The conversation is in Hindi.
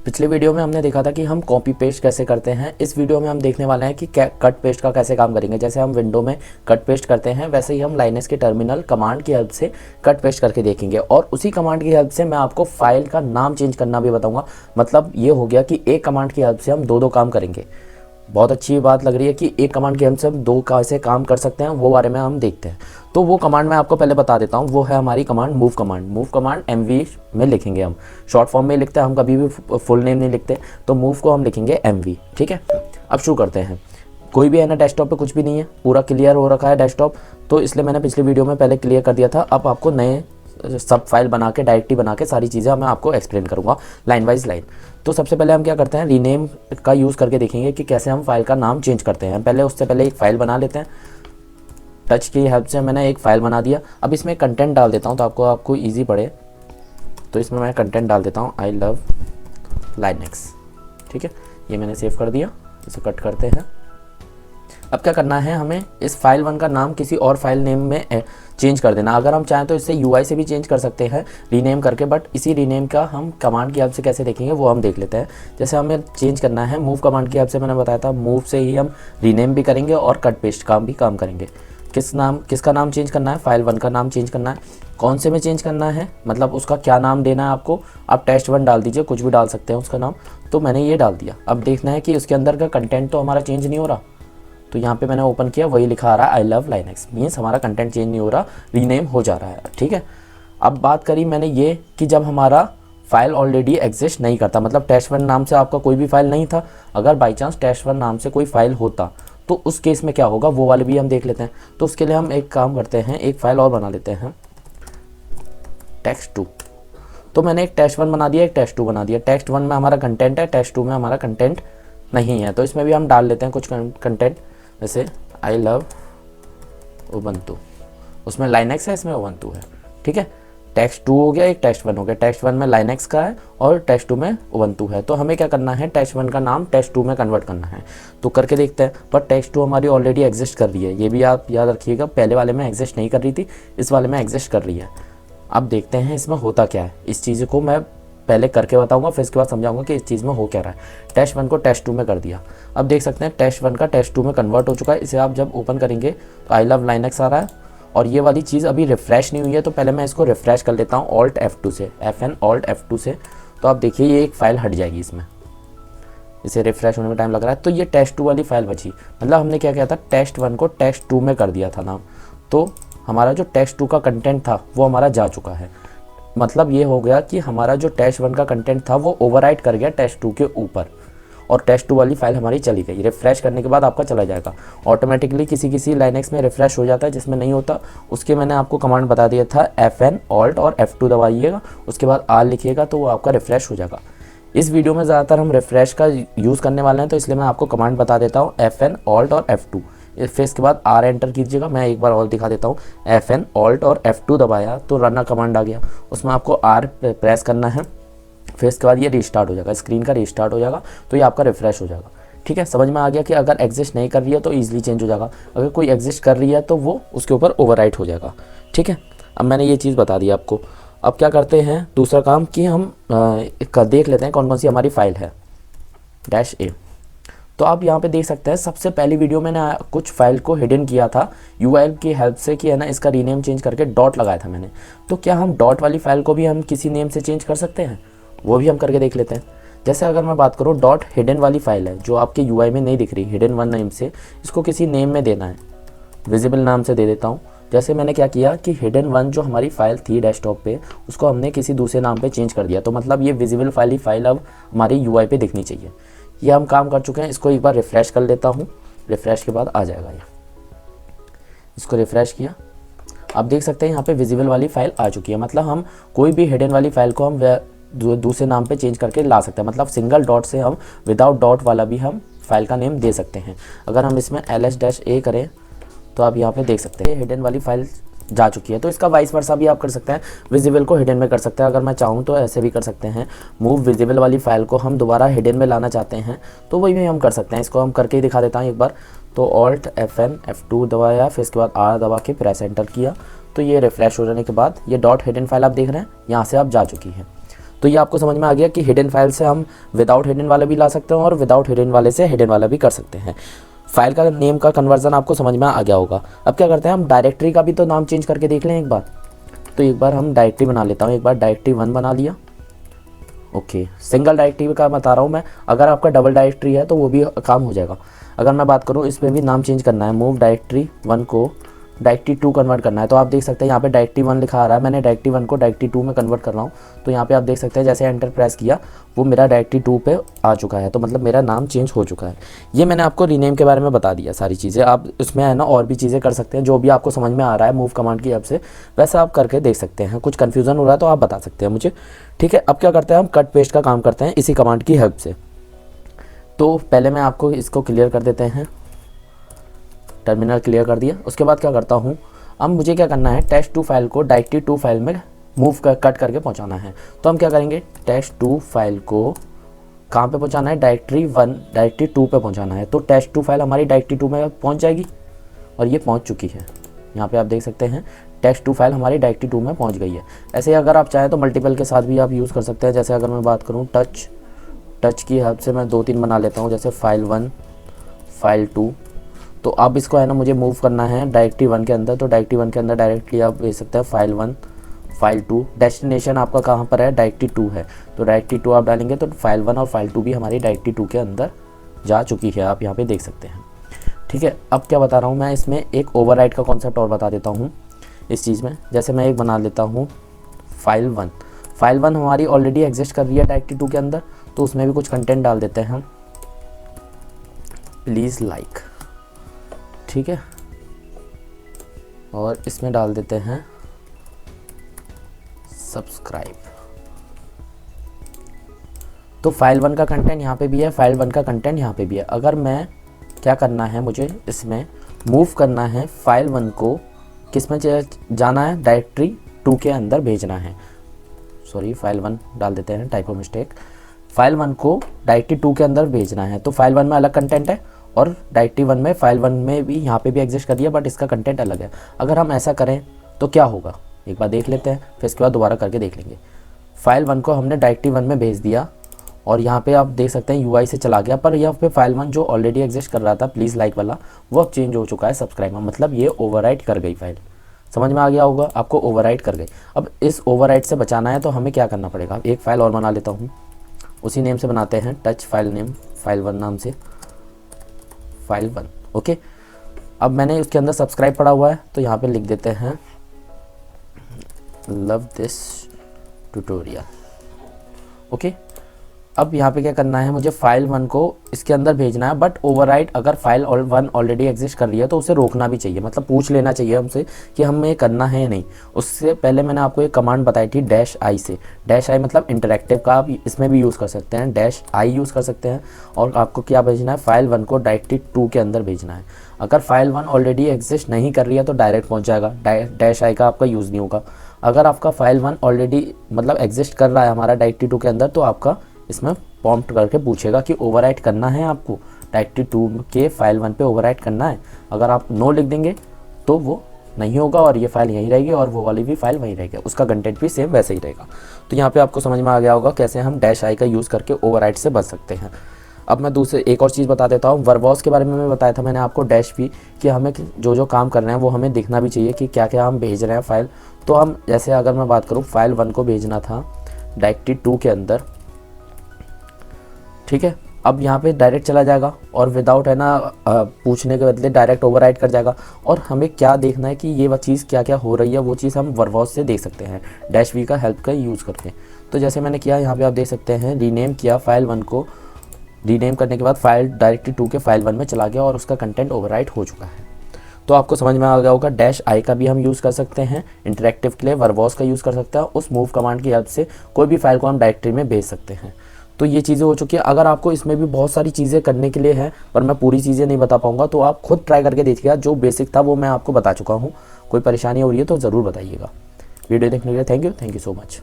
पिछले वीडियो में हमने देखा था कि हम कॉपी पेस्ट कैसे करते हैं। इस वीडियो में हम देखने वाले हैं कि कट पेस्ट का कैसे काम करेंगे। जैसे हम विंडो में कट पेस्ट करते हैं वैसे ही हम लाइनस के टर्मिनल कमांड की हेल्प से कट पेस्ट करके देखेंगे, और उसी कमांड की हेल्प से मैं आपको फाइल का नाम चेंज करना भी बताऊंगा। मतलब ये हो गया कि एक कमांड की हेल्प से हम दो काम करेंगे। बहुत अच्छी बात लग रही है कि एक कमांड की हेल्प से हम दो कैसे काम कर सकते हैं, वो बारे में हम देखते हैं। तो वो कमांड मैं आपको पहले बता देता हूँ। वो है हमारी command move command. Move command MV में लिखेंगे, हम शॉर्ट फॉर्म में लिखते हैं, हम कभी भी फुल नेम नहीं लिखते। तो मूव को हम लिखेंगे MV। ठीक है, अब शुरू करते हैं। कोई भी है ना, डेस्कटॉप पे कुछ भी नहीं है, पूरा क्लियर हो रखा है डेस्कटॉप, तो इसलिए मैंने पिछले वीडियो में पहले क्लियर कर दिया था। अब आपको नए सब फाइल बना के डायरेक्टली बना के सारी चीज़ें मैं आपको एक्सप्लेन करूँगा लाइन वाइज लाइन। तो सबसे पहले हम क्या करते हैं, रीनेम का यूज़ करके देखेंगे कि कैसे हम फाइल का नाम चेंज करते हैं। पहले उससे पहले एक फ़ाइल बना लेते हैं। टच की हेल्प से मैंने एक फ़ाइल बना दिया। अब इसमें कंटेंट डाल देता हूँ तो आपको ईजी पड़े। तो इसमें मैं कंटेंट डाल देता हूँ, आई लव लाइनक्स। ठीक है, ये मैंने सेव कर दिया। इसे कट करते हैं। अब क्या करना है, हमें इस फाइल 1 का नाम किसी और फाइल नेम में चेंज कर देना। अगर हम चाहें तो इससे UI से भी चेंज कर सकते हैं रीनेम करके, बट इसी रीनेम का हम कमांड की हेल्प से कैसे देखेंगे वो हम देख लेते हैं। जैसे हमें चेंज करना है मूव कमांड की हेल्प से, मैंने बताया था मूव से ही हम रीनेम भी करेंगे और कट पेस्ट काम भी काम करेंगे। किसका नाम चेंज करना है, फाइल 1 का नाम चेंज करना है। कौन से में चेंज करना है, मतलब उसका क्या नाम देना है आपको। आप test1 डाल दीजिए, कुछ भी डाल सकते हैं उसका नाम। तो मैंने ये डाल दिया। अब देखना है कि उसके अंदर का कंटेंट तो हमारा चेंज नहीं हो रहा। तो यहाँ पे मैंने ओपन किया, वही लिखा आ रहा है आई लव लाइनक्स, मीन्स हमारा कंटेंट चेंज नहीं हो रहा, रीनेम हो जा रहा है। ठीक है, अब बात करी मैंने ये कि जब हमारा फाइल ऑलरेडी एग्जिस्ट नहीं करता, मतलब test1 नाम से आपका कोई भी फाइल नहीं था, अगर बाई चांस test1 नाम से कोई फाइल होता तो उस केस में क्या होगा वो वाले भी हम देख लेते हैं। तो उसके लिए हम एक काम करते हैं, एक फाइल और बना लेते हैं, text2। तो मैंने एक test1 बना दिया, एक test2 बना दिया। test1 में हमारा कंटेंट है, test2 में हमारा कंटेंट नहीं है। तो इसमें भी हम डाल लेते हैं कुछ कंटेंट, जैसे आई लव उबंटू। उसमें लाइनक्स है, इसमें उबंटू है। ठीक है, text2 हो गया, एक test1 हो गया। test1 में लाइनक्स का है और test2 में उबंटू है। तो हमें क्या करना है, test1 का नाम test2 में कन्वर्ट करना है। तो करके देखते हैं। पर test2 हमारी ऑलरेडी एग्जिस्ट कर रही है, ये भी आप याद रखिएगा। पहले वाले में एग्जिस्ट नहीं कर रही थी, इस वाले में एग्जिस्ट कर रही है। अब देखते हैं इसमें होता क्या है। इस चीज़ को मैं पहले करके बताऊंगा, फिर इसके बाद समझाऊंगा कि इस चीज़ में हो क्या रहा है। test1 को test2 में कर दिया। अब देख सकते हैं test1 का test2 में कन्वर्ट हो चुका है। इसे आप जब ओपन करेंगे तो आई लव लाइनक्स आ रहा है, और ये वाली चीज़ अभी रिफ़्रेश नहीं हुई है। तो पहले मैं इसको रिफ़्रेश कर लेता हूँ Alt F2 से, FN Alt F2 से। तो आप देखिए ये एक फ़ाइल हट जाएगी इसमें, इसे रिफ़्रेश होने में टाइम लग रहा है। तो ये test2 वाली फ़ाइल बची। मतलब हमने क्या किया था, test1 को test2 में कर दिया था नाम। तो हमारा जो test2 का कंटेंट था वो हमारा जा चुका है। मतलब ये हो गया कि हमारा जो test1 का कंटेंट था वो ओवरराइट कर गया test2 के ऊपर, और test2 वाली फाइल हमारी चली गई। रिफ्रेश करने के बाद आपका चला जाएगा ऑटोमेटिकली। किसी लाइनक्स में रिफ्रेश हो जाता है, जिसमें नहीं होता उसके मैंने आपको कमांड बता दिया था, FN Alt और F2 दबाइएगा, उसके बाद R लिखिएगा तो वो आपका रिफ्रेश हो जाएगा। इस वीडियो में ज़्यादातर हम रिफ्रेश का यूज़ करने वाले हैं, तो इसलिए मैं आपको कमांड बता देता हूँ, FN Alt और F2। फिर इसके बाद R एंटर कीजिएगा। मैं एक बार और दिखा देता हूँ, FN Alt और F2 दबाया तो रन कमांड आ गया। उसमें आपको R प्रेस करना है, फिर इसके बाद ये रीस्टार्ट हो जाएगा, स्क्रीन का रीस्टार्ट हो जाएगा, तो ये आपका रिफ्रेश हो जाएगा। ठीक है, समझ में आ गया कि अगर एग्जिस्ट नहीं कर रही है तो ईजिली चेंज हो जाएगा, अगर कोई एग्जिस्ट कर रही है तो वो उसके ऊपर ओवरराइट हो जाएगा। ठीक है, अब मैंने ये चीज़ बता दी आपको। अब क्या करते हैं दूसरा काम कि हम देख लेते हैं कौन कौन सी हमारी फाइल है, -A। तो आप यहाँ पे देख सकते हैं, सबसे पहली वीडियो मैंने कुछ फाइल को हिडन किया था URL की हेल्प से, कि है ना इसका रीनेम चेंज करके डॉट लगाया था मैंने। तो क्या हम डॉट वाली फाइल को भी हम किसी नेम से चेंज कर सकते हैं, वो भी हम करके देख लेते हैं। जैसे अगर मैं बात करूँ, डॉट हिडन वाली फाइल है जो आपके UI में नहीं दिख रही, हिडन 1 नेम से, इसको किसी नेम में देना है। विजिबल नाम से दे देता हूँ। जैसे मैंने क्या किया कि हिडन 1 जो हमारी फाइल थी डेस्कटॉप पे, उसको हमने किसी दूसरे नाम पे चेंज कर दिया। तो मतलब ये विजिबल फाइल अब हमारी UI पे दिखनी चाहिए। ये हम काम कर चुके हैं। इसको एक बार रिफ़्रेश कर लेता हूँ, रिफ़्रेश के बाद आ जाएगा ये। इसको रिफ़्रेश किया, आप देख सकते हैं यहाँ पे विजिबल वाली फाइल आ चुकी है। मतलब हम कोई भी हिडन वाली फाइल को हम दूसरे नाम पे चेंज करके ला सकते हैं। मतलब सिंगल डॉट से हम विदाउट डॉट वाला भी हम फाइल का नेम दे सकते हैं। अगर हम इसमें ls-a करें तो आप यहाँ पे देख सकते हैं हिडन वाली फाइल जा चुकी है। तो इसका वाइस वर्सा भी आप कर सकते हैं, विजिबल को हिडन में कर सकते हैं। अगर मैं चाहूँ तो ऐसे भी कर सकते हैं, मूव विजिबल वाली फाइल को हम दोबारा हिडन में लाना चाहते हैं तो वही भी हम कर सकते हैं। इसको हम करके ही दिखा देता हूँ एक बार। तो Alt FN F2 दबाया, फिर इसके बाद R दबा के प्रेस एंटर किया, तो ये रिफ्रेश हो जाने के बाद ये डॉट हिडन फाइल आप देख रहे हैं यहाँ से आप जा चुकी है। तो ये आपको समझ में आ गया कि हिडन फाइल से हम विदाउट हिडन वाले भी ला सकते हैं और विदाउट हिडन वाले से हिडन वाला भी कर सकते हैं। फाइल का नेम का कन्वर्जन आपको समझ में आ गया होगा। अब क्या करते हैं, हम डायरेक्टरी का भी तो नाम चेंज करके देख लें एक बार। तो एक बार हम डायरेक्टरी बना लेता हूँ। एक बार डायरेक्टरी 1 बना लिया। ओके, सिंगल डायरेक्टरी का बता रहा हूँ मैं, अगर आपका डबल डायरेक्टरी है तो वो भी काम हो जाएगा। अगर मैं बात करूँ इसमें भी नाम चेंज करना है, मूव डायरेक्टरी 1 को डायरेक्टरी 2 कन्वर्ट करना है। तो आप देख सकते हैं यहाँ पे डायरेक्टरी 1 लिखा आ रहा है, मैंने डायरेक्टरी 1 को डायरेक्टरी 2 में कन्वर्ट कर रहा हूँ। तो यहाँ पे आप देख सकते हैं जैसे एंटर प्रेस किया वो मेरा डायरेक्टरी 2 पे आ चुका है। तो मतलब मेरा नाम चेंज हो चुका है। ये मैंने आपको रीनेम के बारे में बता दिया सारी चीज़ें। आप इसमें है ना और भी चीज़ें कर सकते हैं, जो भी आपको समझ में आ रहा है मूव कमांड की हेल्प से वैसे आप करके देख सकते हैं। कुछ कन्फ्यूज़न हो रहा है तो आप बता सकते हैं मुझे, ठीक है। अब क्या करते हैं, हम कट पेस्ट का काम करते हैं इसी कमांड की हेल्प से। तो पहले मैं आपको इसको क्लियर कर देते हैं, टर्मिनल क्लियर कर दिया। उसके बाद क्या करता हूँ, अब मुझे क्या करना है, टेस्ट 2 फाइल को डायरेक्टरी 2 फाइल में कट करके पहुँचाना है। तो हम क्या करेंगे, टेस्ट 2 फाइल को कहाँ पे पहुँचाना है, डायरेक्टरी 1 डायरेक्टरी 2 पे पहुँचाना है। तो टेस्ट 2 फाइल हमारी डायरेक्टरी 2 में पहुँच जाएगी और ये पहुँच चुकी है। यहाँ पे आप देख सकते हैं टेस्ट 2 फाइल हमारी डायरेक्टरी 2 में पहुँच गई है। ऐसे ही अगर आप चाहें तो मल्टीपल के साथ भी आप यूज़ कर सकते हैं। जैसे अगर मैं बात करूँ टच की हेल्प से मैं 2-3 बना लेता हूँ, जैसे फाइल 1 फाइल 2। तो अब इसको है ना मुझे मूव करना है डायरेक्टरी 1 के अंदर। तो डायरेक्टरी 1 के अंदर डायरेक्टली आप देख सकते हैं फाइल 1 फाइल 2। डेस्टिनेशन आपका कहाँ पर है, डायरेक्टरी 2 है। तो डायरेक्टरी 2 आप डालेंगे तो फाइल 1 और फाइल 2 भी हमारी डायरेक्टरी 2 के अंदर जा चुकी है, आप यहाँ पे देख सकते हैं, ठीक है। अब क्या बता रहा हूँ मैं, इसमें एक ओवरराइट का कॉन्सेप्ट और बता देता हूँ इस चीज़ में। जैसे मैं एक बना लेता हूँ फाइल 1। फाइल 1 हमारी ऑलरेडी एग्जिस्ट कर रही है डायरेक्टरी 2 के अंदर, तो उसमें भी कुछ कंटेंट डाल देते हैं हम, प्लीज़ लाइक, ठीक है। और इसमें डाल देते हैं सब्सक्राइब। तो फाइल 1 का कंटेंट यहाँ पे भी है, फाइल 1 का कंटेंट यहाँ पे भी है। अगर मैं क्या करना है, मुझे इसमें मूव करना है फाइल 1 को, किस में जाना है, डायरेक्टरी 2 के अंदर भेजना है। सॉरी, फाइल 1 डाल देते हैं, टाइपो मिस्टेक। फाइल 1 को डायरेक्टरी 2 के अंदर भेजना है। तो फाइल 1 में अलग कंटेंट है और डायरेक्टरी 1 में, फाइल 1 में भी यहाँ पे भी एग्जिस्ट कर रही है बट इसका कंटेंट अलग है। अगर हम ऐसा करें तो क्या होगा, एक बार देख लेते हैं, फिर इसके बाद दोबारा करके देख लेंगे। फाइल 1 को हमने डायरेक्टरी 1 में भेज दिया और यहाँ पे आप देख सकते हैं UI से चला गया, पर यहाँ पे फाइल 1 जो ऑलरेडी एग्जिस्ट कर रहा था प्लीज़ लाइक वाला, वो अब चेंज हो चुका है सब्सक्राइब में। मतलब ये ओवरराइट कर गई फाइल, समझ में आ गया होगा आपको, ओवरराइट कर गई। अब इस ओवरराइट से बचाना है तो हमें क्या करना पड़ेगा, एक फ़ाइल और बना लेता हूँ, उसी नेम से बनाते हैं, टच फाइल नेम फाइल 1 नाम से, फाइल 1, ओके। अब मैंने उसके अंदर सब्सक्राइब पड़ा हुआ है तो यहाँ पे लिख देते हैं लव दिस ट्यूटोरियल, ओके। अब यहाँ पे क्या करना है, मुझे फाइल 1 को इसके अंदर भेजना है, बट ओवरराइट अगर फाइल 1 ऑलरेडी एग्जिस्ट कर रही है तो उसे रोकना भी चाहिए, मतलब पूछ लेना चाहिए हमसे कि हमें ये करना है या नहीं। उससे पहले मैंने आपको एक कमांड बताई थी -i से। -i मतलब इंटरैक्टिव का आप इसमें भी यूज़ कर सकते हैं, -i यूज़ कर सकते हैं। और आपको क्या भेजना है, फाइल 1 को डायरेक्टरी 2 के अंदर भेजना है। अगर फाइल 1 ऑलरेडी एग्जिस्ट नहीं कर रही है तो डायरेक्ट पहुँच जाएगा, -i का आपका यूज़ नहीं होगा। अगर आपका फाइल 1 ऑलरेडी मतलब एग्जिस्ट कर रहा है हमारा डायरेक्टरी 2 के अंदर, तो आपका इसमें प्रॉम्प्ट करके पूछेगा कि ओवरराइट करना है आपको, डायरेक्टरी 2 के फाइल 1 पे ओवरराइट करना है। अगर आप नो लिख देंगे तो वो नहीं होगा और ये फाइल यहीं रहेगी और वो वाली भी फाइल वहीं रहेगी, उसका कंटेंट भी सेम वैसे ही रहेगा। तो यहाँ पे आपको समझ में आ गया होगा कैसे हम -i का यूज़ करके ओवरराइट से बच सकते हैं। अब मैं दूसरे एक और चीज़ बता देता हूँ, वर्बॉस के बारे में मैं बताया था मैंने आपको -p कि हमें जो जो काम कर रहे हैं वो हमें दिखना भी चाहिए कि क्या क्या हम भेज रहे हैं फाइल। तो हम जैसे अगर मैं बात करूँ फाइल 1 को भेजना था डायरेक्टरी 2 के अंदर, ठीक है। अब यहाँ पे डायरेक्ट चला जाएगा और विदाउट है ना पूछने के बदले डायरेक्ट ओवरराइट कर जाएगा। और हमें क्या देखना है कि ये वो चीज़ क्या क्या हो रही है, वो चीज़ हम वर्बॉस से देख सकते हैं -v का हेल्प का यूज़ करके। तो जैसे मैंने किया यहाँ पे आप देख सकते हैं, रीनेम किया फाइल 1 को, रीनेम करने के बाद फाइल डायरेक्टरी 2 के फाइल 1 में चला गया और उसका कंटेंट ओवरराइट हो चुका है। तो आपको समझ में आ गया होगा, -i का भी हम यूज़ कर सकते हैं इंटरैक्टिव के लिए, वर्बॉस का यूज़ कर सकते हैं, उस मूव कमांड की हेल्प से कोई भी फाइल को हम डायरेक्टरी में भेज सकते हैं। तो ये चीज़ें हो चुकी है। अगर आपको इसमें भी बहुत सारी चीज़ें करने के लिए है पर मैं पूरी चीज़ें नहीं बता पाऊंगा, तो आप खुद ट्राई करके देखिएगा। जो बेसिक था वो मैं आपको बता चुका हूँ। कोई परेशानी हो रही है तो ज़रूर बताइएगा। वीडियो देखने के लिए थैंक यू सो मच।